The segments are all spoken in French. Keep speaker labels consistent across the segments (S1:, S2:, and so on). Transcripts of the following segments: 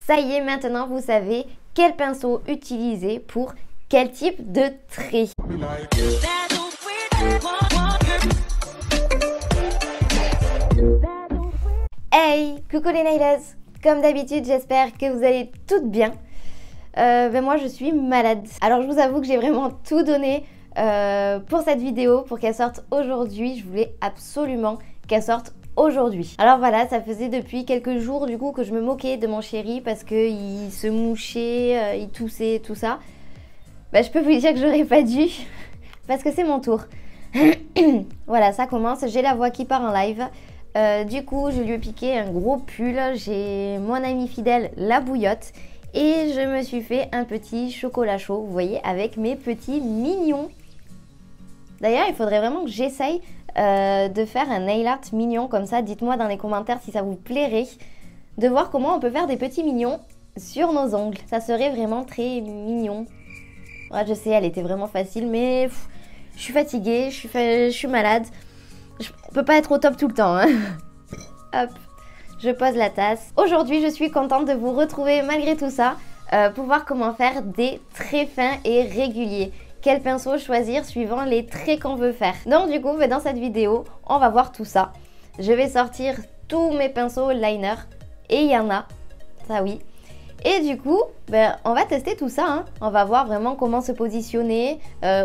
S1: Ça y est, maintenant vous savez quel pinceau utiliser pour quel type de trait. Hey, coucou les nailers. Comme d'habitude, j'espère que vous allez toutes bien. Moi je suis malade. Alors je vous avoue que j'ai vraiment tout donné pour cette vidéo, pour qu'elle sorte aujourd'hui. Je voulais absolument qu'elle sorte aujourd'hui. Alors voilà, ça faisait depuis quelques jours du coup que je me moquais de mon chéri parce qu'il se mouchait, il toussait, tout ça. Je peux vous dire que j'aurais pas dû parce que c'est mon tour. Voilà, ça commence, j'ai la voix qui part en live. Du coup, je lui ai piqué un gros pull. J'ai mon ami fidèle, la bouillotte. Et je me suis fait un petit chocolat chaud, vous voyez, avec mes petits mignons. D'ailleurs, il faudrait vraiment que j'essaye de faire un nail art mignon comme ça. Dites-moi dans les commentaires si ça vous plairait de voir comment on peut faire des petits mignons sur nos ongles. Ça serait vraiment très mignon. Ouais, je sais, elle était vraiment facile, mais je suis fatiguée, je suis malade. On peut pas être au top tout le temps, hein. Hop, je pose la tasse. Aujourd'hui, je suis contente de vous retrouver malgré tout ça pour voir comment faire des traits fins et réguliers. Quel pinceau choisir suivant les traits qu'on veut faire. Donc du coup, dans cette vidéo, on va voir tout ça. Je vais sortir tous mes pinceaux liner et il y en a, ça oui. Et du coup, on va tester tout ça, hein. On va voir vraiment comment se positionner,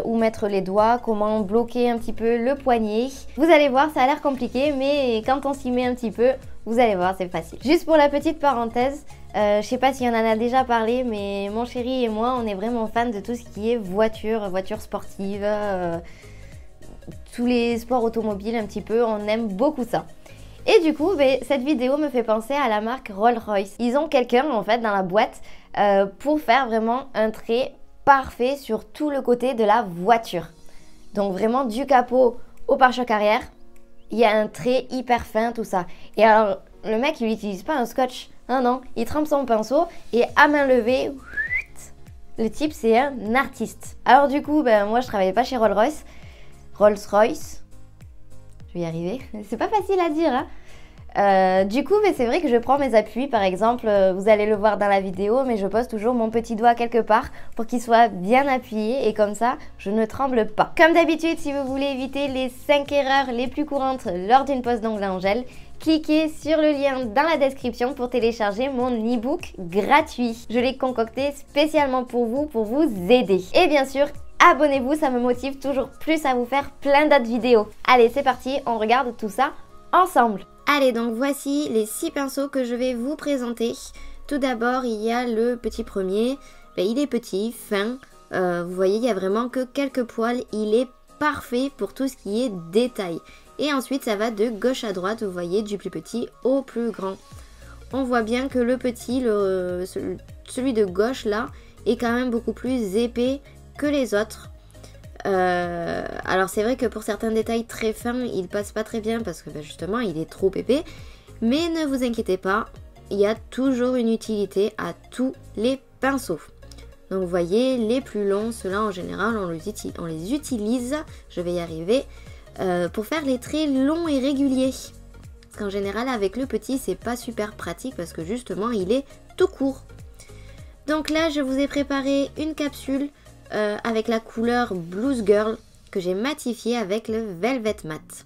S1: où mettre les doigts, comment bloquer un petit peu le poignet. Vous allez voir, ça a l'air compliqué, mais quand on s'y met un petit peu, vous allez voir, c'est facile. Juste pour la petite parenthèse, je sais pas si on en a déjà parlé, mais mon chéri et moi, on est vraiment fans de tout ce qui est voiture sportive, tous les sports automobiles un petit peu, on aime beaucoup ça. Et du coup, cette vidéo me fait penser à la marque Rolls-Royce. Ils ont quelqu'un en fait dans la boîte pour faire vraiment un trait parfait sur tout le côté de la voiture. Donc vraiment du capot au pare-choc arrière, il y a un trait hyper fin, tout ça. Et alors, le mec, il n'utilise pas un scotch. Non, il trempe son pinceau et à main levée, le type, c'est un artiste. Alors du coup, moi, je travaillais pas chez Rolls-Royce. Je vais y arriver. C'est pas facile à dire, hein. Du coup, c'est vrai que je prends mes appuis. Par exemple, vous allez le voir dans la vidéo, mais je pose toujours mon petit doigt quelque part pour qu'il soit bien appuyé et comme ça, je ne tremble pas. Comme d'habitude, si vous voulez éviter les 5 erreurs les plus courantes lors d'une pose d'ongles en gel, cliquez sur le lien dans la description pour télécharger mon e-book gratuit. Je l'ai concocté spécialement pour vous aider. Et bien sûr, abonnez-vous, ça me motive toujours plus à vous faire plein d'autres vidéos. Allez, c'est parti, on regarde tout ça ensemble. Allez, donc voici les 6 pinceaux que je vais vous présenter. Tout d'abord, il y a le petit premier. Il est petit, fin. Vous voyez, il n'y a vraiment que quelques poils. Il est parfait pour tout ce qui est détail. Et ensuite, ça va de gauche à droite, vous voyez, du plus petit au plus grand. On voit bien que le petit, celui de gauche là, est quand même beaucoup plus épais que les autres. Alors c'est vrai que pour certains détails très fins, il passe pas très bien parce que justement il est trop épais. Mais ne vous inquiétez pas, il y a toujours une utilité à tous les pinceaux. Donc vous voyez, les plus longs, ceux-là en général, on les utilise, je vais y arriver, pour faire les traits longs et réguliers. Parce qu'en général avec le petit, c'est pas super pratique parce que justement il est tout court. Donc là, je vous ai préparé une capsule avec la couleur Blues Girl que j'ai matifiée avec le Velvet Matte.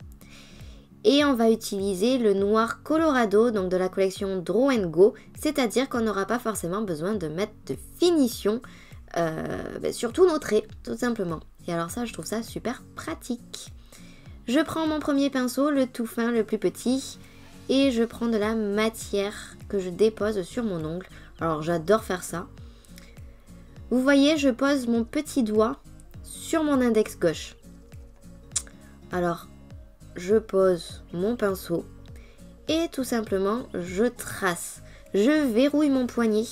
S1: Et on va utiliser le noir Colorado, donc de la collection Draw & Go, c'est-à-dire qu'on n'aura pas forcément besoin de mettre de finition sur tous nos traits, tout simplement. Et alors ça, je trouve ça super pratique. Je prends mon premier pinceau, le tout fin, le plus petit, et je prends de la matière que je dépose sur mon ongle. Alors j'adore faire ça. Vous voyez, je pose mon petit doigt sur mon index gauche. Alors, je pose mon pinceau et tout simplement, je trace. Je verrouille mon poignet.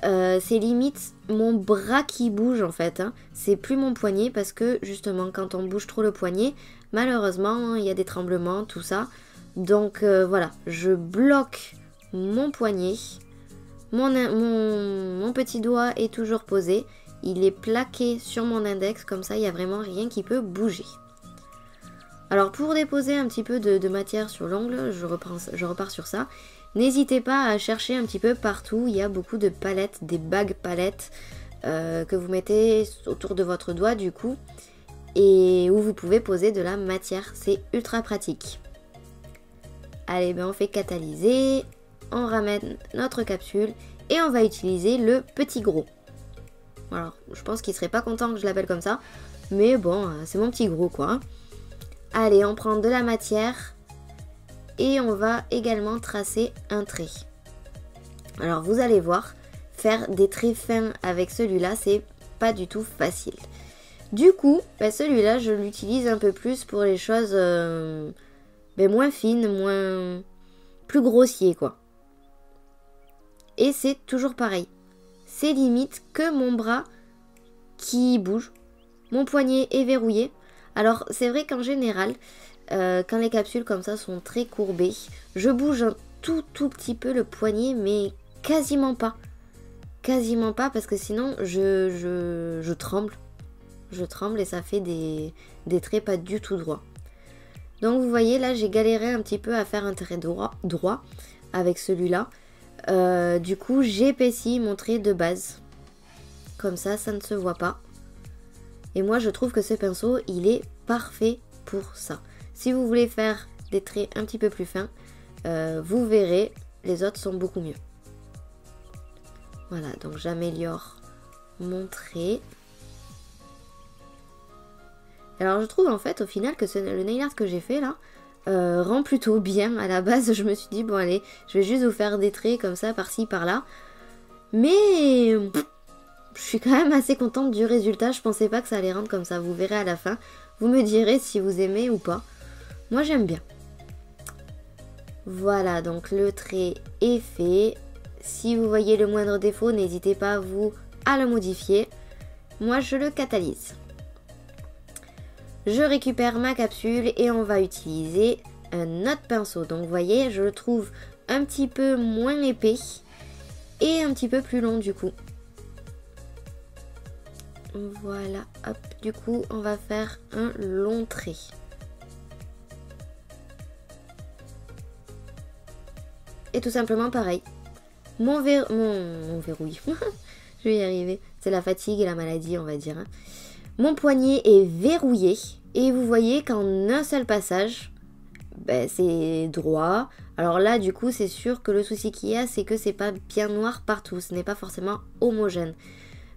S1: C'est limite mon bras qui bouge en fait, hein. C'est plus mon poignet parce que justement, quand on bouge trop le poignet, malheureusement, il y a des tremblements, tout ça. Donc voilà, je bloque mon poignet. Mon petit doigt est toujours posé, il est plaqué sur mon index, comme ça il n'y a vraiment rien qui peut bouger. Alors pour déposer un petit peu de matière sur l'ongle, je repars sur ça. N'hésitez pas à chercher un petit peu partout, il y a beaucoup de palettes, des bagues palettes que vous mettez autour de votre doigt du coup, et où vous pouvez poser de la matière, c'est ultra pratique. Allez, ben on fait catalyser, on ramène notre capsule et on va utiliser le petit gros. Alors, je pense qu'il serait pas content que je l'appelle comme ça, mais bon, c'est mon petit gros quoi. Allez, on prend de la matière et on va également tracer un trait. Alors, vous allez voir, faire des traits fins avec celui-là, c'est pas du tout facile. Du coup, ben celui-là, je l'utilise un peu plus pour les choses moins fines, plus grossier quoi. Et c'est toujours pareil. C'est limite que mon bras qui bouge. Mon poignet est verrouillé. Alors c'est vrai qu'en général, quand les capsules comme ça sont très courbées, je bouge un tout petit peu le poignet, mais quasiment pas. Quasiment pas parce que sinon je tremble. Je tremble et ça fait des traits pas du tout droits. Donc vous voyez là j'ai galéré un petit peu à faire un trait droit avec celui-là. Du coup j'épaissis mon trait de base. Comme ça ne se voit pas. Et moi je trouve que ce pinceau il est parfait pour ça. Si vous voulez faire des traits un petit peu plus fins, vous verrez, les autres sont beaucoup mieux. Voilà, donc j'améliore mon trait. Alors je trouve en fait au final que le nail art que j'ai fait là rend plutôt bien. À la base je me suis dit bon allez je vais juste vous faire des traits comme ça par-ci par-là. Mais je suis quand même assez contente du résultat. Je pensais pas que ça allait rendre comme ça. Vous verrez à la fin. Vous me direz si vous aimez ou pas. Moi j'aime bien. Voilà donc le trait est fait. Si vous voyez le moindre défaut n'hésitez pas vous à le modifier. Moi je le catalyse. Je récupère ma capsule et on va utiliser un autre pinceau. Donc vous voyez, je le trouve un petit peu moins épais et un petit peu plus long du coup. Voilà, hop, du coup on va faire un long trait. Et tout simplement pareil. Mon verrouille, je vais y arriver. C'est la fatigue et la maladie on va dire. Mon poignet est verrouillé et vous voyez qu'en un seul passage, ben, c'est droit. Alors là du coup c'est sûr que le souci qu'il y a c'est que c'est pas bien noir partout, ce n'est pas forcément homogène.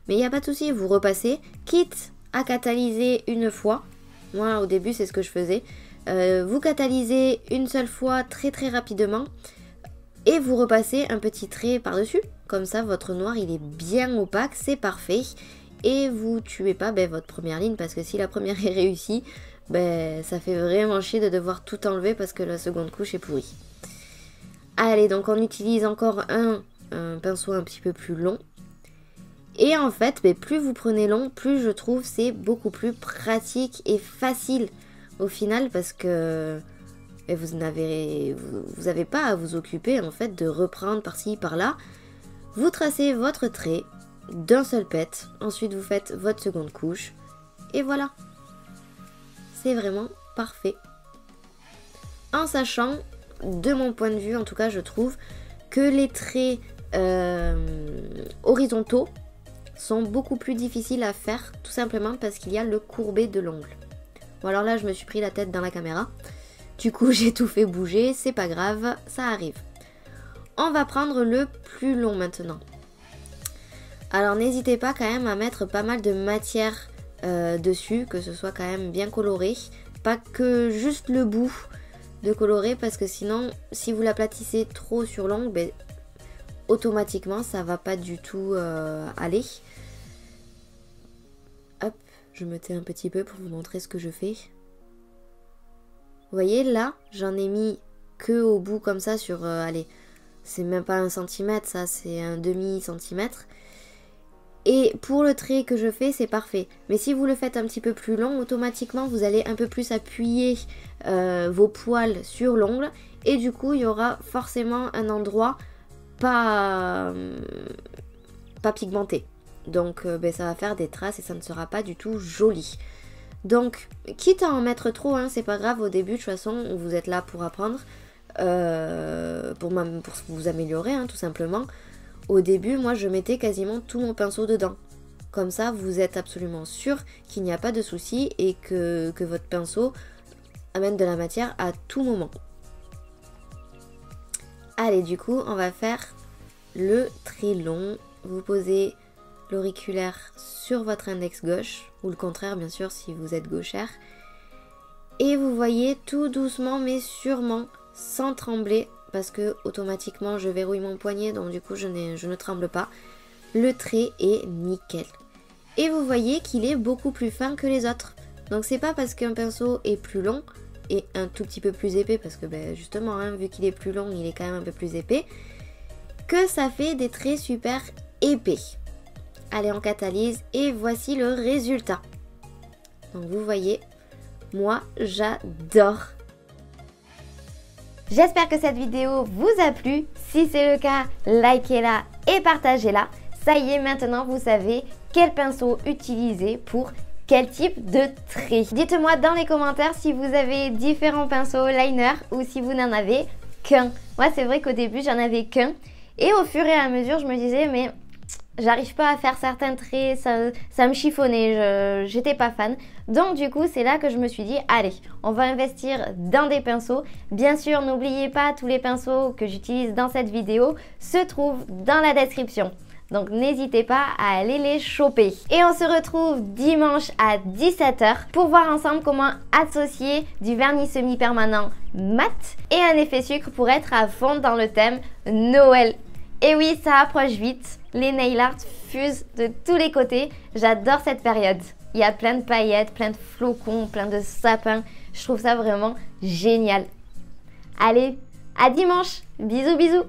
S1: Mais il n'y a pas de souci, vous repassez, quitte à catalyser une fois. Moi au début c'est ce que je faisais. Vous catalysez une seule fois très rapidement et vous repassez un petit trait par-dessus. Comme ça votre noir il est bien opaque, c'est parfait. Et vous tuez pas votre première ligne parce que si la première est réussie, ça fait vraiment chier de devoir tout enlever parce que la seconde couche est pourrie. Allez, donc on utilise encore un pinceau un petit peu plus long. Et en fait, plus vous prenez long, plus je trouve c'est beaucoup plus pratique et facile au final parce que vous n'avez pas à vous occuper en fait de reprendre par-ci par-là. Vous tracez votre trait d'un seul pet, ensuite vous faites votre seconde couche et voilà, c'est vraiment parfait. En sachant, de mon point de vue en tout cas, je trouve que les traits horizontaux sont beaucoup plus difficiles à faire, tout simplement parce qu'il y a le courbé de l'ongle. Bon alors là je me suis pris la tête dans la caméra, du coup j'ai tout fait bouger, c'est pas grave, ça arrive. On va prendre le plus long maintenant. Alors n'hésitez pas quand même à mettre pas mal de matière dessus, que ce soit quand même bien coloré. Pas que juste le bout de colorer parce que sinon si vous l'aplatissez trop sur l'ongle, automatiquement ça va pas du tout aller. Hop, je me tais un petit peu pour vous montrer ce que je fais. Vous voyez là, j'en ai mis que au bout comme ça sur, allez, c'est même pas 1 centimètre ça, c'est un demi-centimètre. Et pour le trait que je fais, c'est parfait. Mais si vous le faites un petit peu plus long, automatiquement, vous allez un peu plus appuyer vos poils sur l'ongle. Et du coup, il y aura forcément un endroit pas pigmenté. Donc, ça va faire des traces et ça ne sera pas du tout joli. Donc, quitte à en mettre trop, hein, c'est pas grave. Au début, de toute façon, vous êtes là pour apprendre. pour vous améliorer, hein, tout simplement. Au début, moi, je mettais quasiment tout mon pinceau dedans. Comme ça, vous êtes absolument sûr qu'il n'y a pas de souci et que votre pinceau amène de la matière à tout moment. Allez, du coup, on va faire le trait long. Vous posez l'auriculaire sur votre index gauche, ou le contraire, bien sûr, si vous êtes gauchère. Et vous voyez tout doucement, mais sûrement, sans trembler, parce que automatiquement, je verrouille mon poignet, donc du coup, je ne tremble pas. Le trait est nickel. Et vous voyez qu'il est beaucoup plus fin que les autres. Donc c'est pas parce qu'un pinceau est plus long et un tout petit peu plus épais, parce que justement, hein, vu qu'il est plus long, il est quand même un peu plus épais, que ça fait des traits super épais. Allez, on catalyse et voici le résultat. Donc vous voyez, moi j'adore. J'espère que cette vidéo vous a plu. Si c'est le cas, likez-la et partagez-la. Ça y est, maintenant vous savez quel pinceau utiliser pour quel type de trait. Dites-moi dans les commentaires si vous avez différents pinceaux liner ou si vous n'en avez qu'un. Moi, c'est vrai qu'au début, j'en avais qu'un. Et au fur et à mesure, je me disais, mais j'arrive pas à faire certains traits, ça me chiffonnait, j'étais pas fan. Donc du coup, c'est là que je me suis dit, allez, on va investir dans des pinceaux. Bien sûr, n'oubliez pas, tous les pinceaux que j'utilise dans cette vidéo se trouvent dans la description. Donc n'hésitez pas à aller les choper. Et on se retrouve dimanche à 17 h pour voir ensemble comment associer du vernis semi-permanent mat et un effet sucre pour être à fond dans le thème Noël. Et oui, ça approche vite. Les nail art fusent de tous les côtés. J'adore cette période. Il y a plein de paillettes, plein de flocons, plein de sapins. Je trouve ça vraiment génial. Allez, à dimanche. Bisous, bisous.